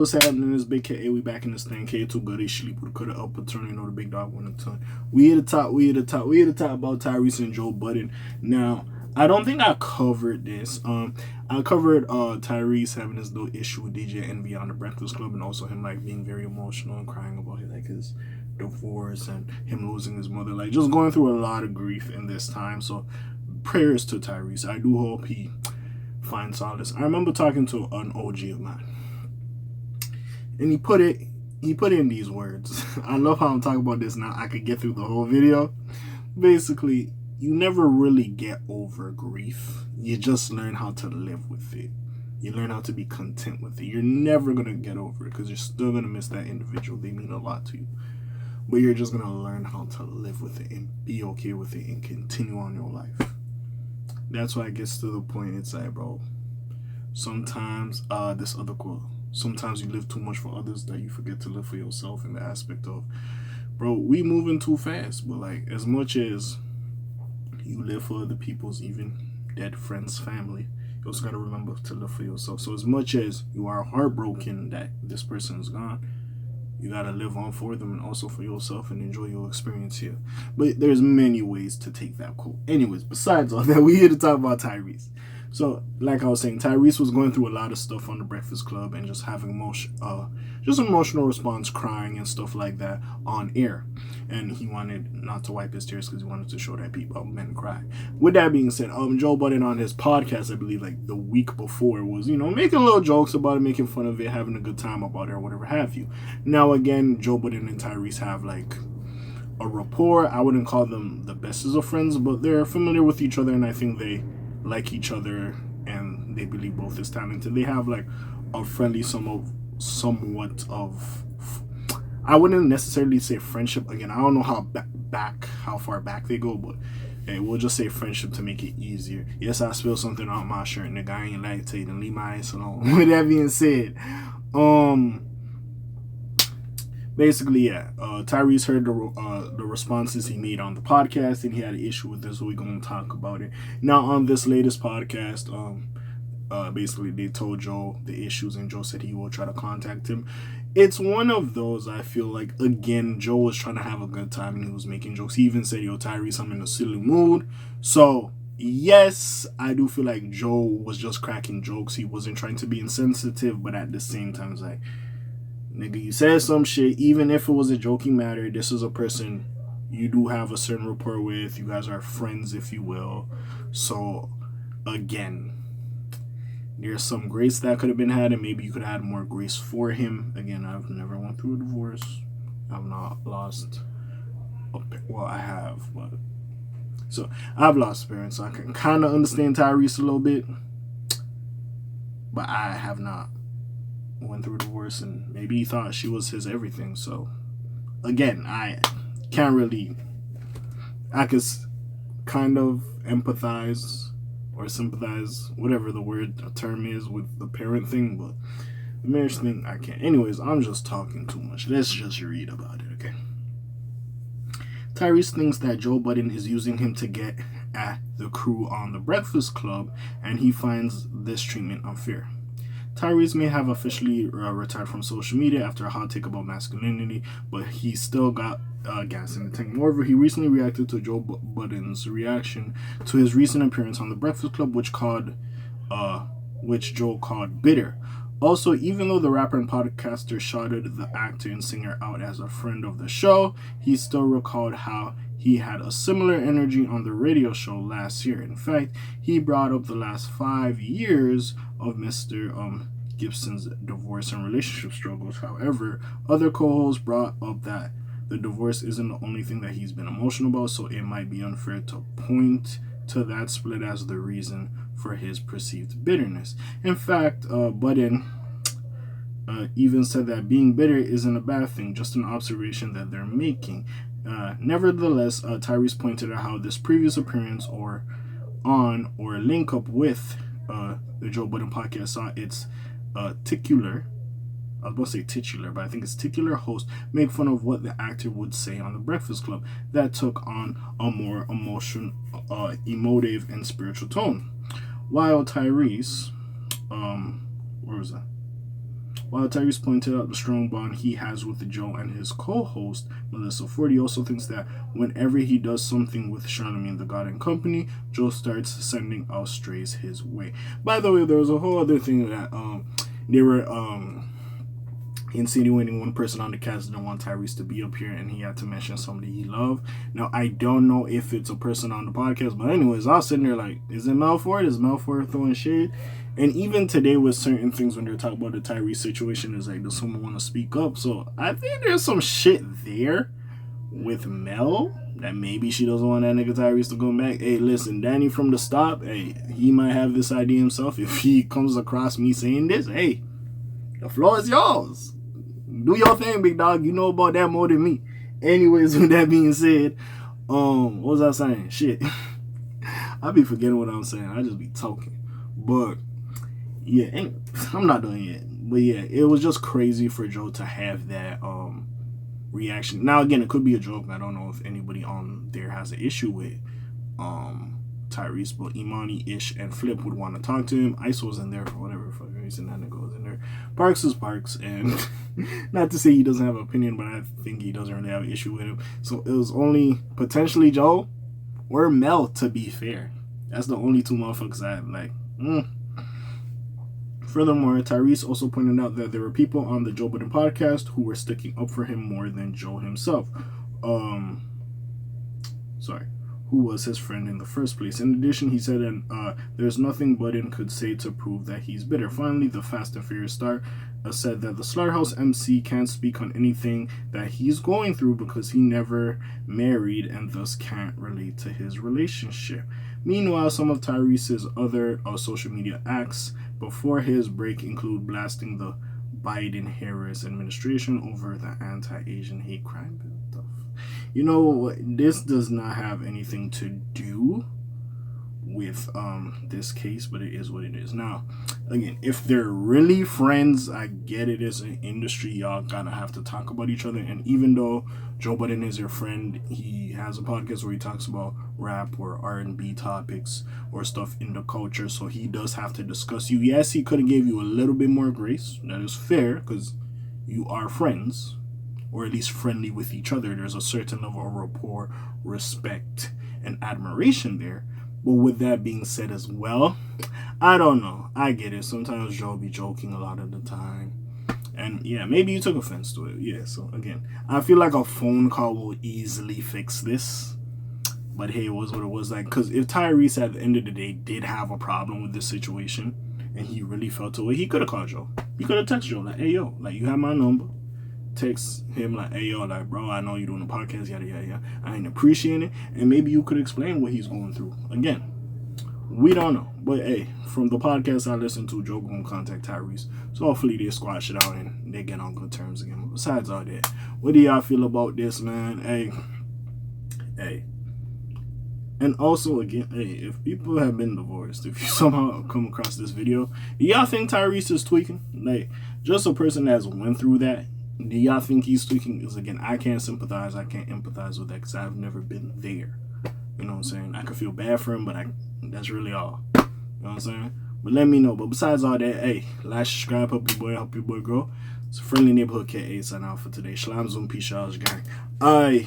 What's happening? This big K.A. We back in this thing. K2 Goody Sleep with coulda up a turn. You know the big dog won a ton. We here to talk. We here to talk about Tyrese and Joe Budden. Now, I don't think I covered this. I covered Tyrese having his little issue with DJ Envy on the Breakfast Club, and also him like being very emotional and crying about it, like his divorce and him losing his mother, like just going through a lot of grief in this time. So prayers to Tyrese. I do hope he finds solace. I remember talking to an OG of mine, and he put in these words. I love how I'm talking about this now. I could get through the whole video. Basically, you never really get over grief. You just learn how to live with it. You learn how to be content with it. You're never going to get over it because you're still going to miss that individual. They mean a lot to you. But you're just going to learn how to live with it and be okay with it and continue on your life. That's why it gets to the point, it's like, bro, sometimes, this other quote, sometimes you live too much for others that you forget to live for yourself, in the aspect of, bro, we moving too fast. But like, as much as you live for other people's, even dead friends, family, you also got to remember to live for yourself. So as much as you are heartbroken that this person is gone, you got to live on for them and also for yourself and enjoy your experience here. But there's many ways to take that quote. Anyways, besides all that, we're here to talk about Tyrese. So, like I was saying, Tyrese was going through a lot of stuff on the Breakfast Club and just having emotional response, crying and stuff like that on air. And he wanted not to wipe his tears because he wanted to show that people, men cry. With that being said, Joe Budden on his podcast, I believe like the week before, was, making little jokes about it, making fun of it, having a good time about it or whatever have you. Now, again, Joe Budden and Tyrese have like a rapport. I wouldn't call them the bestest of friends, but they're familiar with each other, and I think they like each other and they believe both is talented. They have like a friendly, somewhat of, I wouldn't necessarily say friendship. Again, I don't know how far back they go, but hey, we'll just say friendship to make it easier. Yes, I spilled something on my shirt, nigga. I ain't like to and leave my ass alone. With that being said, basically, yeah, Tyrese heard the responses he made on the podcast, and he had an issue with this, so we're going to talk about it. Now, on this latest podcast, basically, they told Joe the issues, and Joe said he will try to contact him. It's one of those, I feel like, again, Joe was trying to have a good time, and he was making jokes. He even said, yo, Tyrese, I'm in a silly mood. So, yes, I do feel like Joe was just cracking jokes. He wasn't trying to be insensitive, but at the same time, it's like, nigga, you said some shit. Even if it was a joking matter, this is a person you do have a certain rapport with. You guys are friends, if you will. So, again, there's some grace that could have been had, and maybe you could have had more grace for him. Again, I've never went through a divorce. I've not lost well, I have, but so I've lost parents, so I can kind of understand Tyrese a little bit, but I have not went through a divorce, and maybe he thought she was his everything. So again, I can't really, I could kind of empathize or sympathize, whatever the term is, with the parent thing, but the marriage thing, I can't. Anyways, I'm just talking too much. Let's just read about it, okay? Tyrese thinks that Joe Budden is using him to get at the crew on the Breakfast Club, and he finds this treatment unfair. Tyrese may have officially retired from social media after a hot take about masculinity, but he still got gas in the tank. Moreover, he recently reacted to Joe Budden's reaction to his recent appearance on The Breakfast Club, which Joe called bitter. Also, even though the rapper and podcaster shouted the actor and singer out as a friend of the show, he still recalled how he had a similar energy on the radio show last year. In fact, he brought up the last 5 years of Mr. Gibson's divorce and relationship struggles. However, other co-hosts brought up that the divorce isn't the only thing that he's been emotional about, so it might be unfair to point to that split as the reason for his perceived bitterness. In fact, Budden even said that being bitter isn't a bad thing, just an observation that they're making. Nevertheless, Tyrese pointed out how this previous appearance or link up with the Joe Budden podcast saw its titular, I was about to say titular, but I think it's titular host make fun of what the actor would say on The Breakfast Club that took on a more emotive and spiritual tone. While Tyrese, While Tyrese pointed out the strong bond he has with Joe and his co-host, Melissa Ford, he also thinks that whenever he does something with Charlamagne the God and Company, Joe starts sending out strays his way. By the way, there was a whole other thing that they were insinuating one person on the cast didn't want Tyrese to be up here and he had to mention somebody he loved. Now, I don't know if it's a person on the podcast, but anyways, I was sitting there like, is it Mel Ford? Is Mel Ford throwing shade? And even today with certain things when they're talking about the Tyrese situation, is like, does someone want to speak up? So I think there's some shit there with Mel that maybe she doesn't want that nigga Tyrese to go back. Hey, listen, Danny from the stop, hey, he might have this idea himself. If he comes across me saying this, hey, the floor is yours. Do your thing, big dog. You know about that more than me. Anyways, with that being said, what was I saying? Shit. I be forgetting what I'm saying. I just be talking. But, yeah, I'm not done yet. But, yeah, it was just crazy for Joe to have that reaction. Now, again, it could be a joke. I don't know if anybody on there has an issue with Tyrese, but Imani, Ish, and Flip would want to talk to him. Ice was in there for whatever fucking reason. That nigga was in there. Parks is Parks, and not to say he doesn't have an opinion, but I think he doesn't really have an issue with him. So it was only potentially Joe or Mel, to be fair. That's the only two motherfuckers I like. Furthermore, Tyrese also pointed out that there were people on the Joe Budden podcast who were sticking up for him more than Joe himself. Who was his friend in the first place. In addition, he said that there's nothing Budden could say to prove that he's bitter. Finally, the Fast and Furious star said that the Slaughterhouse MC can't speak on anything that he's going through because he never married and thus can't relate to his relationship. Meanwhile, some of Tyrese's other social media acts before his break include blasting the Biden-Harris administration over the anti-Asian hate crime bill. You know, this does not have anything to do with this case, but it is what it is. Now, again, if they're really friends, I get it. It's an industry, y'all gotta have to talk about each other. And even though Joe Budden is your friend, he has a podcast where he talks about rap or R&B topics or stuff in the culture, so he does have to discuss you. Yes, he could have gave you a little bit more grace. That is fair, because you are friends, or at least friendly with each other. There's a certain level of rapport, respect, and admiration there. But with that being said as well, I don't know. I get it. Sometimes Joe be joking a lot of the time. And yeah, maybe you took offense to it. Yeah, so again, I feel like a phone call will easily fix this. But hey, it was what it was. Like, because if Tyrese at the end of the day did have a problem with this situation and he really felt away, he could have called Joe. He could have texted Joe like, hey, yo, like, you have my number. Text him like, hey, yo, like, bro, I know you're doing a podcast, yada, yada, yada. I ain't appreciating it. And maybe you could explain what he's going through. Again, we don't know. But, hey, from the podcast I listened to, Joe gonna contact Tyrese. So hopefully they squash it out and they get on good terms again. But besides all that, what do y'all feel about this, man? Hey. And also, again, hey, if people have been divorced, if you somehow come across this video, do y'all think Tyrese is tweaking? Like, just a person that's went through that, do y'all think he's tweaking? Because, again, I can't sympathize. I can't empathize with that because I've never been there. You know what I'm saying? I could feel bad for him, but that's really all. You know what I'm saying? But let me know. But besides all that, hey, like, subscribe, help your boy grow. It's a friendly neighborhood K.A. sign out for today. Shalom, Zoom, peace, y'all, gang. Aye.